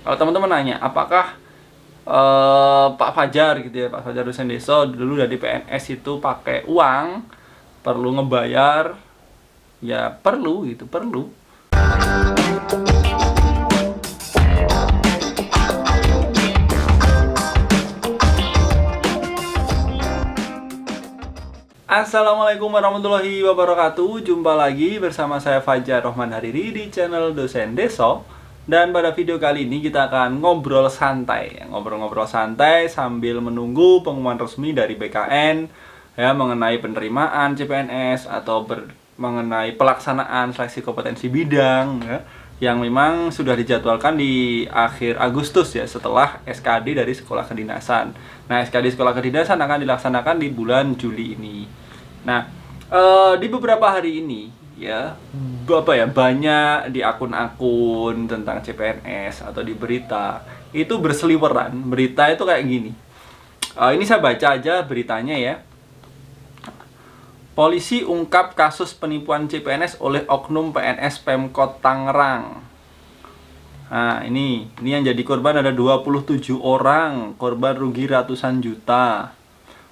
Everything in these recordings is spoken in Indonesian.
Kalau teman-teman nanya, apakah Pak Fajar gitu ya, Pak Fajar Dosen Deso dulu dari PNS itu pakai uang, perlu ngebayar, ya perlu gitu, perlu. Assalamualaikum warahmatullahi wabarakatuh. Jumpa lagi bersama saya Fajar Rohman Hariri di channel Dosen Deso. Dan pada video kali ini kita akan ngobrol santai, ngobrol-ngobrol santai sambil menunggu pengumuman resmi dari BKN ya mengenai penerimaan CPNS atau mengenai pelaksanaan seleksi kompetensi bidang ya, yang memang sudah dijadwalkan di akhir Agustus ya, setelah SKD dari sekolah kedinasan. Nah, SKD sekolah kedinasan akan dilaksanakan di bulan Juli ini. Nah, di beberapa hari ini ya, banyak di akun-akun tentang CPNS atau di berita itu berseliweran. Berita itu kayak gini. Ini saya baca aja beritanya ya. Polisi ungkap kasus penipuan CPNS oleh oknum PNS Pemkot Tangerang. Nah, ini yang jadi korban ada 27 orang, korban rugi ratusan juta.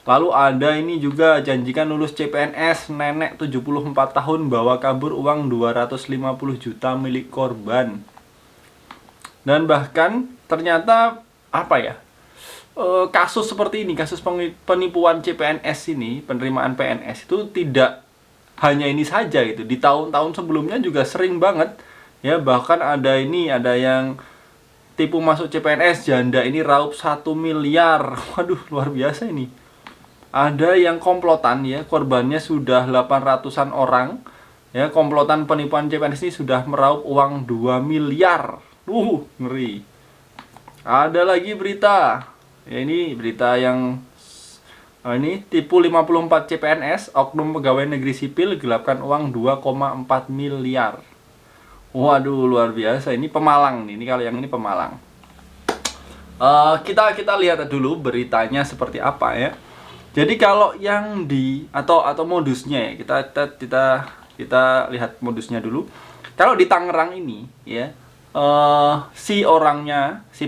Lalu ada ini juga, janjikan lulus CPNS, nenek 74 tahun bawa kabur uang 250 juta milik korban. Dan bahkan ternyata kasus seperti ini, kasus penipuan CPNS ini, penerimaan PNS itu tidak hanya ini saja gitu. Di tahun-tahun sebelumnya juga sering banget ya, bahkan ada yang tipu masuk CPNS janda ini raup 1 miliar. Waduh, luar biasa ini. Ada yang komplotan ya, korbannya sudah 800-an orang ya, komplotan penipuan CPNS ini sudah meraup uang 2 miliar. Ngeri. Ada lagi berita ya, ini berita yang ini tipu 54 CPNS, oknum pegawai negeri sipil gelapkan uang 2,4 miliar. Waduh, luar biasa. Ini Pemalang nih, ini kalau yang ini Pemalang. Kita lihat dulu beritanya seperti apa ya. Jadi kalau yang atau modusnya ya, kita lihat modusnya dulu. Kalau di Tangerang ini ya, si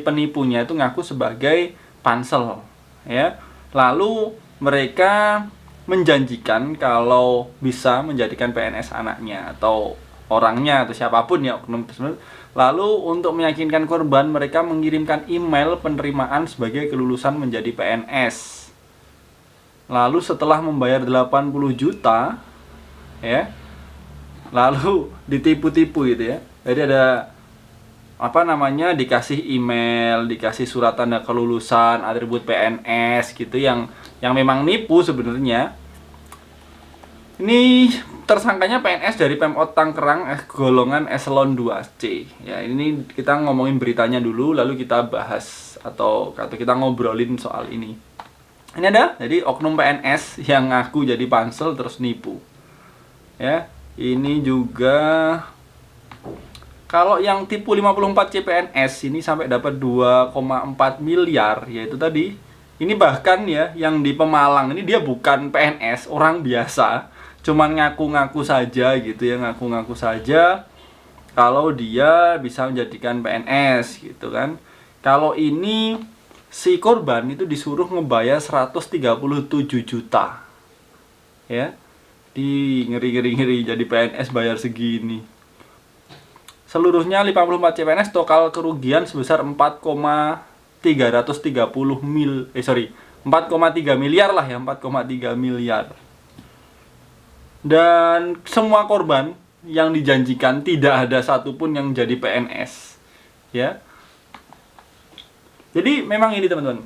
penipunya itu ngaku sebagai pansel ya. Lalu mereka menjanjikan kalau bisa menjadikan PNS anaknya atau orangnya atau siapapun ya, oknum tersebut. Lalu untuk meyakinkan korban, mereka mengirimkan email penerimaan sebagai kelulusan menjadi PNS. Lalu setelah membayar 80 juta ya, lalu ditipu-tipu gitu ya. Jadi ada dikasih email, dikasih surat tanda kelulusan, atribut PNS gitu yang memang nipu sebenarnya. Ini tersangkanya PNS dari Pemkot Tangerang, golongan eselon 2C. Ya, ini kita ngomongin beritanya dulu, lalu kita bahas atau kita ngobrolin soal ini. Ini ada, jadi oknum PNS yang ngaku jadi pansel terus nipu. Ya, ini juga kalau yang tipu 54 CPNS ini sampai dapat 2,4 miliar, yaitu tadi. Ini bahkan ya, yang di Pemalang ini dia bukan PNS, orang biasa, cuman ngaku-ngaku saja gitu ya, ngaku-ngaku saja kalau dia bisa menjadikan PNS gitu kan. Kalau ini si korban itu disuruh ngebayar 137 juta ya. Ngeri jadi PNS bayar segini. Seluruhnya 54 CPNS total kerugian sebesar 4,3 miliar lah ya, 4,3 miliar. Dan semua korban yang dijanjikan tidak ada satupun yang jadi PNS ya. Jadi memang ini teman-teman,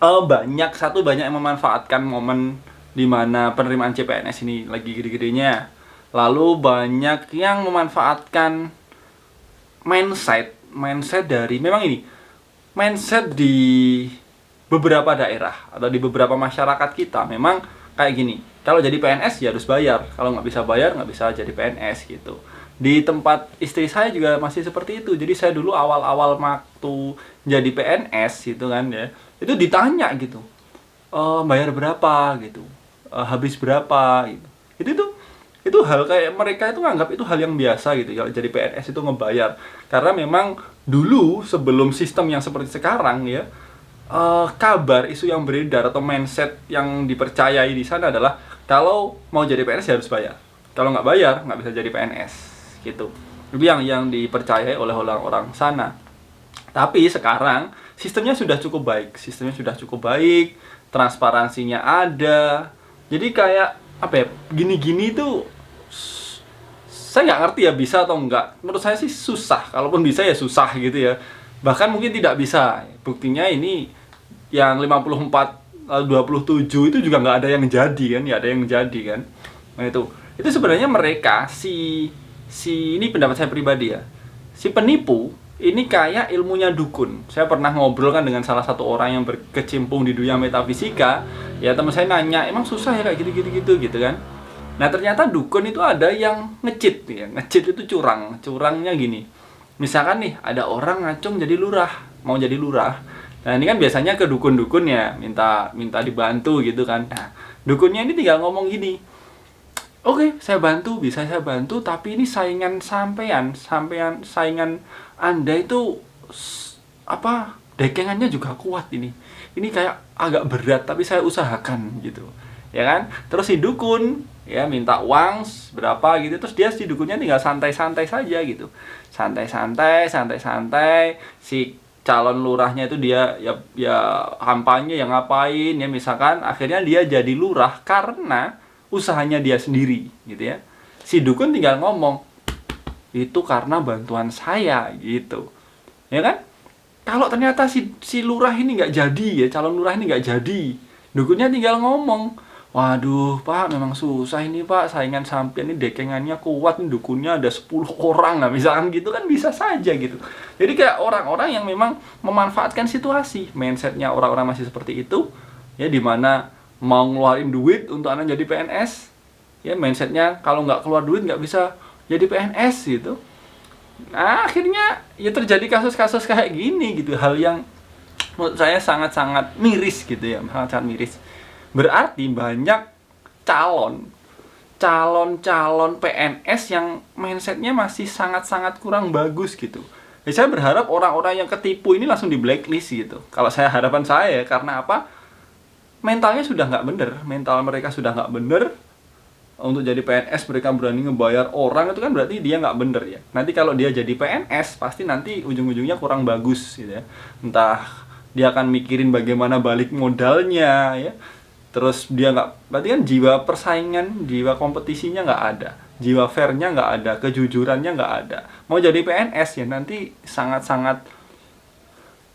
banyak yang memanfaatkan momen dimana penerimaan CPNS ini lagi gede-gedenya. Lalu banyak yang memanfaatkan mindset dari mindset di beberapa daerah atau di beberapa masyarakat kita memang kayak gini. Kalau jadi PNS ya harus bayar, kalau nggak bisa bayar nggak bisa jadi PNS gitu. Di tempat istri saya juga masih seperti itu. Jadi saya dulu awal-awal waktu jadi PNS gitu kan ya, itu ditanya gitu, bayar berapa gitu, habis berapa gitu. Itu Itu hal kayak mereka itu nganggap itu hal yang biasa gitu ya, jadi PNS itu ngebayar. Karena memang dulu sebelum sistem yang seperti sekarang ya, kabar isu yang beredar atau mindset yang dipercayai di sana adalah kalau mau jadi PNS ya harus bayar. Kalau nggak bayar nggak bisa jadi PNS gitu. Itu yang dipercayai oleh orang-orang sana. Tapi sekarang sistemnya sudah cukup baik, transparansinya ada. Jadi kayak apa ya, gini-gini tuh saya nggak ngerti ya bisa atau enggak. Menurut saya sih susah. Kalaupun bisa ya susah gitu ya. Bahkan mungkin tidak bisa. Buktinya ini yang 54 27 itu juga nggak ada yang jadi kan, ya ada yang jadi kan. Nah itu sebenarnya mereka si ini pendapat saya pribadi ya. Si penipu ini kayak ilmunya dukun. Saya pernah ngobrol kan dengan salah satu orang yang berkecimpung di dunia metafisika. Ya teman saya nanya, emang susah ya kayak gitu kan. Nah ternyata dukun itu ada yang nge-cheat ya. Nge-cheat itu curangnya gini. Misalkan nih ada orang ngacung jadi lurah, mau jadi lurah. Nah ini kan biasanya ke dukun-dukun ya, minta dibantu gitu kan. Nah dukunnya ini tinggal ngomong gini, oke, bisa saya bantu, tapi ini saingan saingan Anda itu dekengannya juga kuat ini. Ini kayak agak berat, tapi saya usahakan gitu. Ya kan? Terus si dukun ya minta uang berapa gitu, terus si dukunnya tinggal santai-santai saja gitu. Santai-santai, si calon lurahnya itu dia ya kampanye yang ngapain ya, misalkan akhirnya dia jadi lurah karena usahanya dia sendiri gitu ya. Si dukun tinggal ngomong, itu karena bantuan saya gitu. Ya kan? Kalau ternyata si lurah ini nggak jadi ya, calon lurah ini nggak jadi, dukunnya tinggal ngomong, waduh Pak, memang susah ini Pak, saingan sampean ini dekengannya kuat, ini dukunnya ada 10 orang lah, misalkan gitu kan bisa saja gitu. Jadi kayak orang-orang yang memang memanfaatkan situasi, mindsetnya orang-orang masih seperti itu, ya dimana mau ngeluarin duit untuk anak jadi PNS, ya mindsetnya kalau nggak keluar duit nggak bisa jadi PNS gitu. Nah akhirnya ya terjadi kasus-kasus kayak gini gitu, hal yang menurut saya sangat-sangat miris gitu ya, sangat-sangat miris. Berarti banyak calon PNS yang mindsetnya masih sangat-sangat kurang bagus gitu. Ya, saya berharap orang-orang yang ketipu ini langsung di blacklist gitu. Kalau harapan saya, karena apa? Mentalnya sudah nggak bener, mental mereka sudah nggak bener. Untuk jadi PNS mereka berani ngebayar orang, itu kan berarti dia nggak bener ya. Nanti kalau dia jadi PNS pasti nanti ujung-ujungnya kurang bagus gitu ya. Entah dia akan mikirin bagaimana balik modalnya ya. Terus dia nggak, berarti kan jiwa persaingan, jiwa kompetisinya nggak ada, jiwa fairnya nggak ada, kejujurannya nggak ada. Mau jadi PNS ya nanti sangat-sangat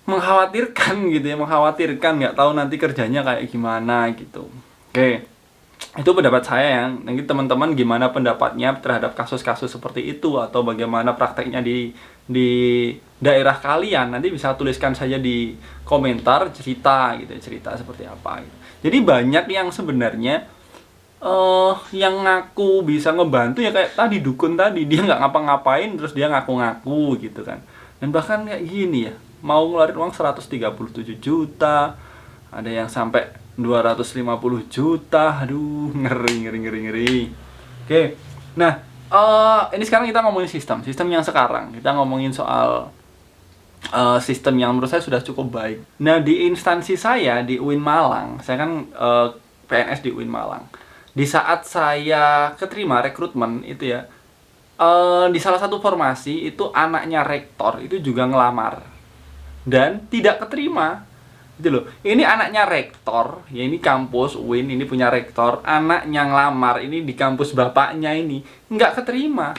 mengkhawatirkan gitu ya, nggak tahu nanti kerjanya kayak gimana gitu. Oke, itu pendapat saya ya. Nanti teman-teman gimana pendapatnya terhadap kasus-kasus seperti itu, atau bagaimana prakteknya di daerah kalian, nanti bisa tuliskan saja di komentar, cerita seperti apa gitu. Jadi banyak yang sebenarnya yang ngaku bisa ngebantu ya, kayak tadi dukun tadi, dia nggak ngapa-ngapain terus dia ngaku-ngaku gitu kan. Dan bahkan kayak gini ya, mau ngeluarin uang 137 juta, ada yang sampai 250 juta, aduh ngeri. Oke, nah ini sekarang kita ngomongin sistem yang sekarang, kita ngomongin soal sistem yang menurut saya sudah cukup baik. Nah di instansi saya di UIN Malang, saya kan PNS di UIN Malang. Di saat saya keterima rekrutmen itu ya, di salah satu formasi itu anaknya rektor itu juga ngelamar dan tidak keterima gitu loh. Ini anaknya rektor ya, ini kampus UIN ini punya rektor, anaknya ngelamar ini di kampus bapaknya ini nggak keterima.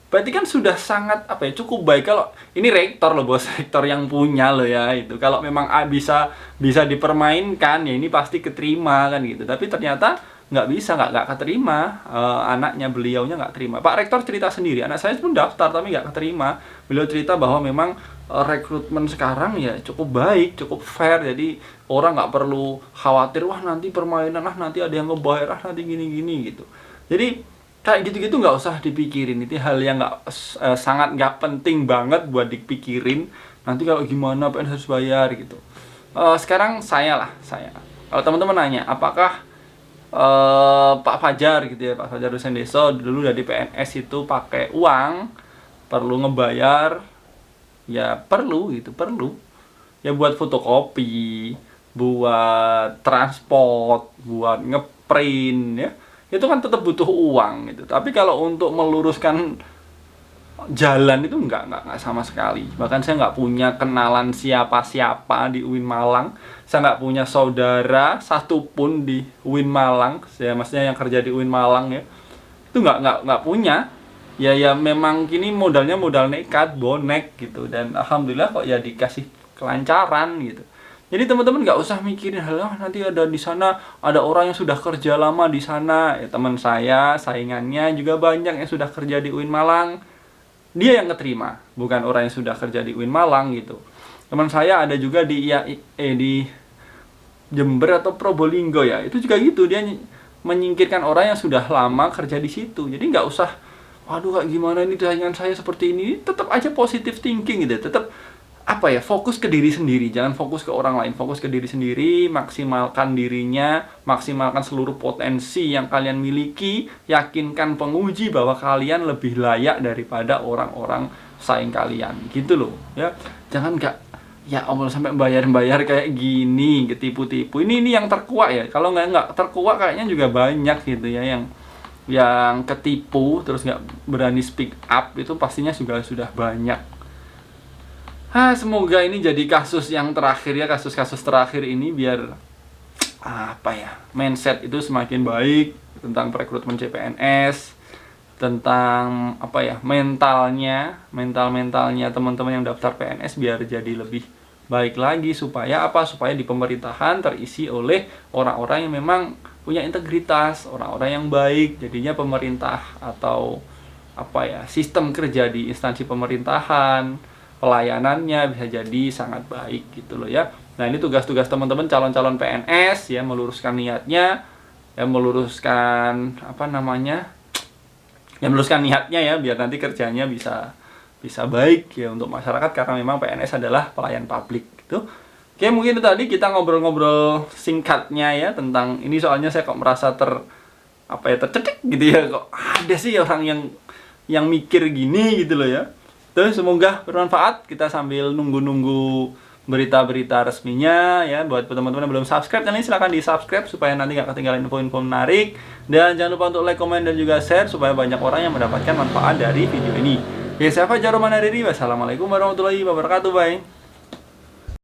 Berarti kan sudah sangat cukup baik. Kalau ini rektor loh bos, rektor yang punya loh ya itu. Kalau memang bisa dipermainkan ya ini pasti keterima kan gitu. Tapi ternyata nggak bisa, nggak keterima, anaknya beliaunya nggak terima. Pak rektor cerita sendiri, anak saya pun daftar tapi nggak keterima. Beliau cerita bahwa memang rekrutmen sekarang ya cukup baik, cukup fair, jadi orang nggak perlu khawatir wah nanti permainan, nanti ada yang ngebayar, nanti gini gitu. Jadi kayak gitu-gitu nggak usah dipikirin, itu hal yang sangat nggak penting banget buat dipikirin. Nanti kalau gimana PNS harus bayar gitu. Sekarang saya kalau teman-teman nanya apakah Pak Fajar gitu ya, Pak Fajar dosen deso dulu dari PNS itu pakai uang, perlu ngebayar, ya perlu gitu, perlu ya buat fotokopi, buat transport, buat ngeprint ya, itu kan tetap butuh uang gitu. Tapi kalau untuk meluruskan jalan itu nggak sama sekali. Bahkan saya nggak punya kenalan siapa-siapa di UIN Malang, saya nggak punya saudara satupun di UIN Malang, saya maksudnya yang kerja di UIN Malang ya, itu nggak punya. Ya memang kini modalnya modal nekat, bonek gitu, dan alhamdulillah kok ya dikasih kelancaran gitu. Jadi teman-teman nggak usah mikirin hal nanti ada di sana ada orang yang sudah kerja lama di sana. Ya, teman saya saingannya juga banyak yang sudah kerja di UIN Malang, dia yang keterima, bukan orang yang sudah kerja di UIN Malang gitu. Teman saya ada juga di Jember atau Probolinggo ya, itu juga gitu, dia menyingkirkan orang yang sudah lama kerja di situ. Jadi nggak usah, waduh kak gimana ini saingan saya seperti ini, tetap aja positive thinking gitu, tetap apa ya, fokus ke diri sendiri, jangan fokus ke orang lain, fokus ke diri sendiri, maksimalkan dirinya, maksimalkan seluruh potensi yang kalian miliki, yakinkan penguji bahwa kalian lebih layak daripada orang-orang saing kalian, gitu loh ya. Jangan nggak, ya Allah sampai bayar-bayar kayak gini, ketipu-tipu. Ini yang terkuak ya. Kalau nggak terkuak kayaknya juga banyak gitu ya yang ketipu terus nggak berani speak up, itu pastinya juga sudah banyak. Semoga ini jadi kasus yang terakhir ya, kasus-kasus terakhir ini biar apa ya, mindset itu semakin baik tentang perekrutmen CPNS, tentang apa ya, mentalnya teman-teman yang daftar PNS biar jadi lebih baik lagi, supaya apa, supaya di pemerintahan terisi oleh orang-orang yang memang punya integritas, orang-orang yang baik. Jadinya pemerintah atau apa ya, sistem kerja di instansi pemerintahan, pelayanannya bisa jadi sangat baik gitu loh ya. Nah, ini tugas-tugas teman-teman calon-calon PNS ya, meluruskan niatnya, ya meluruskan apa namanya, ya meluruskan niatnya ya, biar nanti kerjanya bisa baik ya untuk masyarakat, karena memang PNS adalah pelayan publik gitu. Oke, mungkin itu tadi kita ngobrol-ngobrol singkatnya ya tentang ini, soalnya saya kok merasa tercetek gitu ya, kok ada sih orang yang mikir gini gitu loh ya. Terus semoga bermanfaat, kita sambil nunggu-nunggu berita-berita resminya ya. Buat teman-teman yang belum subscribe, kalian silahkan di subscribe supaya nanti nggak ketinggalan info-info menarik. Dan jangan lupa untuk like, komen, dan juga share supaya banyak orang yang mendapatkan manfaat dari video ini. Ya, saya Fajar Roman Hariri. Wassalamualaikum warahmatullahi wabarakatuh. Bye.